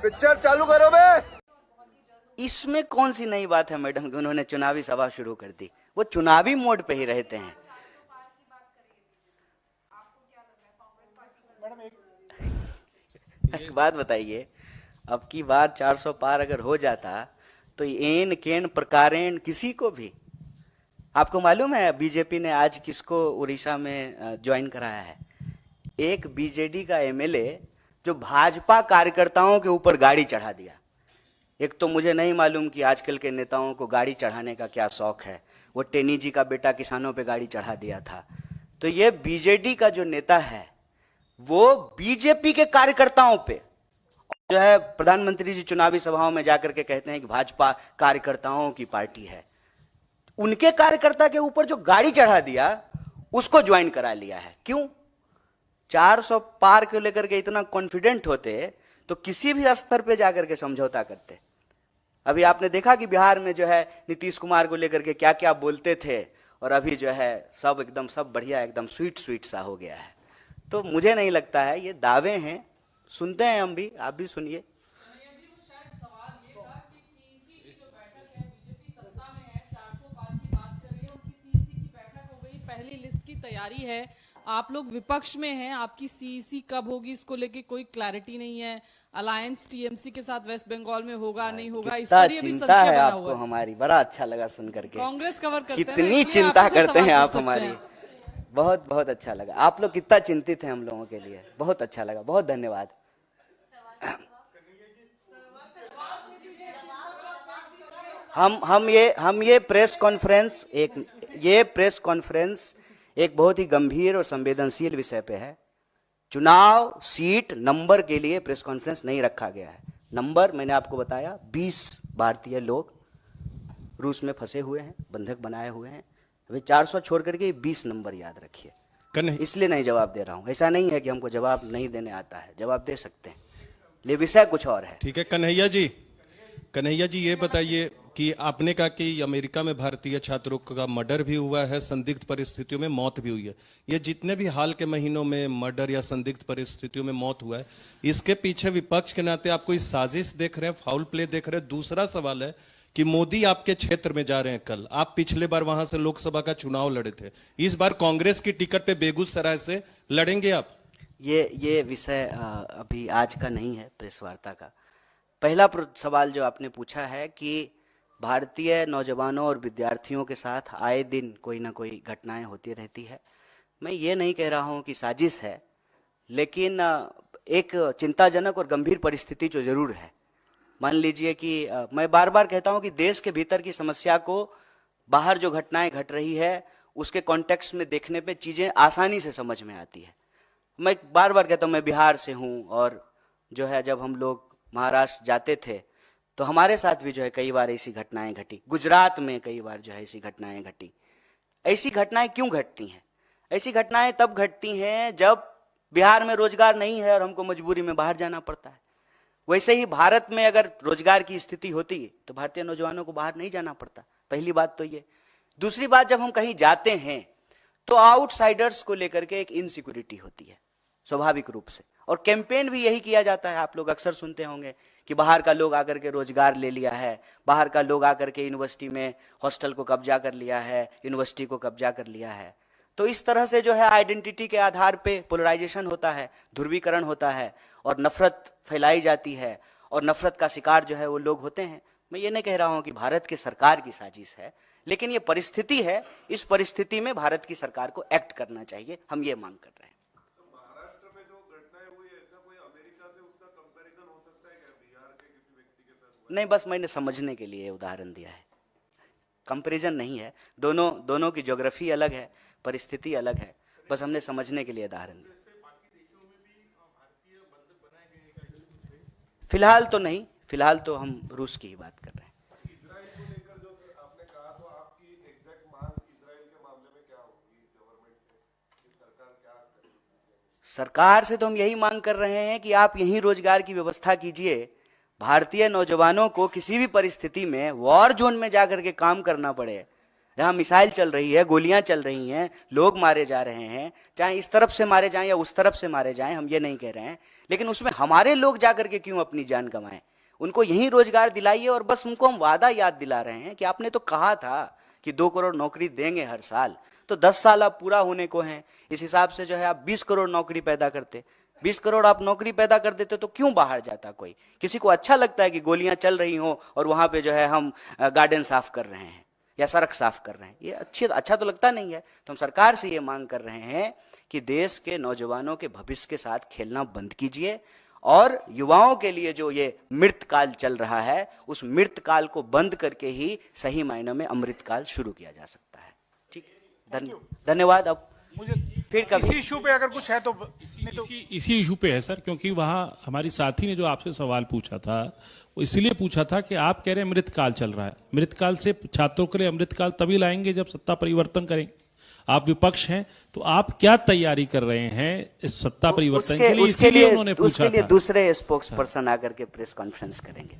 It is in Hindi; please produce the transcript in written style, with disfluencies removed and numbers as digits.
पिक्चर चालू करो बे। इसमें कौन सी नई बात है मैडम कि उन्होंने चुनावी सभा शुरू कर दी? वो चुनावी मोड पे ही रहते हैं। एक बात बताइए, अब की बार 400 पार अगर हो जाता तो एन केन प्रकारेण किसी को भी, आपको मालूम है बीजेपी ने आज किसको उड़ीसा में ज्वाइन कराया है? एक बीजेडी का एमएलए जो भाजपा कार्यकर्ताओं के ऊपर गाड़ी चढ़ा दिया। एक तो मुझे नहीं मालूम कि आजकल के नेताओं को गाड़ी चढ़ाने का क्या शौक है। वो टेनी जी का बेटा किसानों पे गाड़ी चढ़ा दिया था। तो ये बीजेडी का जो नेता है वो बीजेपी के कार्यकर्ताओं पे जो है, प्रधानमंत्री जी चुनावी सभाओं में जाकर के कहते हैं कि भाजपा कार्यकर्ताओं की पार्टी है। उनके कार्यकर्ता के ऊपर जो गाड़ी चढ़ा दिया उसको ज्वाइन करा लिया है। क्यों? 400 पार को लेकर के इतना कॉन्फिडेंट होते तो किसी भी स्तर पे जाकर के समझौता करते। अभी आपने देखा कि बिहार में जो है नीतीश कुमार को लेकर के क्या क्या बोलते थे, और अभी जो है सब एकदम सब बढ़िया, एकदम स्वीट स्वीट सा हो गया है। तो मुझे नहीं लगता है, ये दावे हैं, सुनते हैं हम भी, आप भी सुनिए। पहली लिस्ट की तैयारी है, आप लोग विपक्ष में हैं, आपकी सीईसी कब होगी इसको लेके कोई क्लैरिटी नहीं है। अलायंस टीएमसी के साथ वेस्ट बंगाल में होगा नहीं होगा, इस पर ये भी संशय है बना आपको हुआ है। हमारी बड़ा अच्छा लगा सुन करके। कांग्रेस कवर करते हैं, कितनी चिंता करते हैं आप हमारी, बहुत बहुत अच्छा लगा। आप लोग कितना चिंतित हैं हम लोगों के लिए, बहुत अच्छा लगा, बहुत धन्यवाद। हम ये प्रेस कॉन्फ्रेंस एक बहुत ही गंभीर और संवेदनशील विषय पे है। चुनाव सीट नंबर के लिए प्रेस कॉन्फ्रेंस नहीं रखा गया है। नंबर मैंने आपको बताया, 20 भारतीय लोग रूस में फंसे हुए हैं, बंधक बनाए हुए हैं। अभी 400 छोड़ करके 20 नंबर याद रखिए। इसलिए नहीं जवाब दे रहा हूं, ऐसा नहीं है कि हमको जवाब नहीं देने आता है, जवाब दे सकते हैं, लेकिन विषय कुछ और है। ठीक है कन्हैया जी ये बताइए कि आपने कहा कि अमेरिका में भारतीय छात्रों का मर्डर भी हुआ है, संदिग्ध परिस्थितियों में मौत भी हुई है। ये जितने भी हाल के महीनों में मर्डर या संदिग्ध परिस्थितियों में मौत हुआ है, इसके पीछे विपक्ष के नाते आप कोई साजिश देख रहे हैं, फाउल प्ले देख रहे हैं? दूसरा सवाल है कि मोदी आपके क्षेत्र में जा रहे हैं कल, आप पिछले बार वहां से लोकसभा का चुनाव लड़े थे, इस बार कांग्रेस की टिकट पे बेगूसराय से लड़ेंगे आप? ये विषय अभी आज का नहीं है प्रेस वार्ता का। पहला सवाल जो आपने पूछा है कि भारतीय नौजवानों और विद्यार्थियों के साथ आए दिन कोई ना कोई घटनाएं होती रहती है। मैं ये नहीं कह रहा हूं कि साजिश है, लेकिन एक चिंताजनक और गंभीर परिस्थिति जो जरूर है। मान लीजिए कि मैं बार बार कहता हूं कि देश के भीतर की समस्या को बाहर जो घटनाएं घट रही है उसके कॉन्टेक्स्ट में देखने पे चीज़ें आसानी से समझ में आती है। मैं बार बार कहता हूं, मैं बिहार से हूं, और जो है जब हम लोग महाराष्ट्र जाते थे तो हमारे साथ भी जो है कई बार ऐसी घटनाएं घटी। गुजरात में कई बार जो है ऐसी घटनाएं घटी। ऐसी घटनाएं क्यों घटती हैं? ऐसी घटनाएं तब घटती हैं जब बिहार में रोजगार नहीं है और हमको मजबूरी में बाहर जाना पड़ता है। वैसे ही भारत में अगर रोजगार की स्थिति होती तो भारतीय नौजवानों को बाहर नहीं जाना पड़ता। पहली बात तो ये। दूसरी बात, जब हम कहीं जाते हैं तो आउटसाइडर्स को लेकर के एक इनसिक्योरिटी होती है स्वाभाविक रूप से, और कैंपेन भी यही किया जाता है। आप लोग अक्सर सुनते होंगे कि बाहर का लोग आकर के रोजगार ले लिया है, बाहर का लोग आकर के यूनिवर्सिटी में हॉस्टल को कब्जा कर लिया है, यूनिवर्सिटी को कब्जा कर लिया है। तो इस तरह से जो है आइडेंटिटी के आधार पे पोलराइजेशन होता है, ध्रुवीकरण होता है, और नफरत फैलाई जाती है, और नफरत का शिकार जो है वो लोग होते हैं। मैं ये नहीं कह रहा हूं कि भारत की सरकार की साजिश है, लेकिन ये परिस्थिति है। इस परिस्थिति में भारत की सरकार को एक्ट करना चाहिए, हम ये मांग कर रहे हैं। नहीं, बस मैंने समझने के लिए उदाहरण दिया है, कंपैरिजन नहीं है। दोनों की ज्योग्राफी अलग है, परिस्थिति अलग है, बस हमने समझने के लिए उदाहरण दिया। फिलहाल तो नहीं, फिलहाल तो हम रूस की ही बात कर रहे हैं। सरकार से तो हम यही मांग कर रहे हैं कि आप यहीं रोजगार की व्यवस्था कीजिए। भारतीय नौजवानों को किसी भी परिस्थिति में वॉर जोन में जाकर के काम करना पड़े, जहाँ मिसाइल चल रही है, गोलियां चल रही हैं, लोग मारे जा रहे हैं, चाहे इस तरफ से मारे जाएं या उस तरफ से मारे जाएं, हम ये नहीं कह रहे हैं, लेकिन उसमें हमारे लोग जाकर के क्यों अपनी जान गंवाएं? उनको यही रोजगार दिलाइए और बस उनको हम वादा याद दिला रहे हैं कि आपने तो कहा था कि 2 करोड़ नौकरी देंगे हर साल, तो 10 साल अब पूरा होने को हैं। इस हिसाब से जो है आप 20 करोड़ नौकरी पैदा करते, 20 करोड़ आप नौकरी पैदा कर देते तो क्यों बाहर जाता कोई? किसी को अच्छा लगता है कि गोलियां चल रही हो और वहां पे जो है हम गार्डन साफ कर रहे हैं या सड़क साफ कर रहे हैं? ये अच्छा तो लगता नहीं है। तो हम सरकार से ये मांग कर रहे हैं कि देश के नौजवानों के भविष्य के साथ खेलना बंद कीजिए और युवाओं के लिए जो ये मृत काल चल रहा है, उस मृत काल को बंद करके ही सही मायनों में अमृत काल शुरू किया जा सकता है। ठीक, धन्यवाद। अब मुझे फिर कभी इसी इशू पे अगर कुछ है तो इसी इशू पे है सर, क्योंकि वहां हमारी साथी ने जो आपसे सवाल पूछा था वो इसलिए पूछा था कि आप कह रहे हैं मृतकाल चल रहा है। मृतकाल से छात्रों के लिए अमृतकाल तभी लाएंगे जब सत्ता परिवर्तन करेंगे। आप विपक्ष हैं तो आप क्या तैयारी कर रहे हैं इस सत्ता परिवर्तन के लिए? इसीलिए उन्होंने पूछा था। दूसरे स्पोक्स पर्सन आकर के प्रेस कॉन्फ्रेंस करेंगे।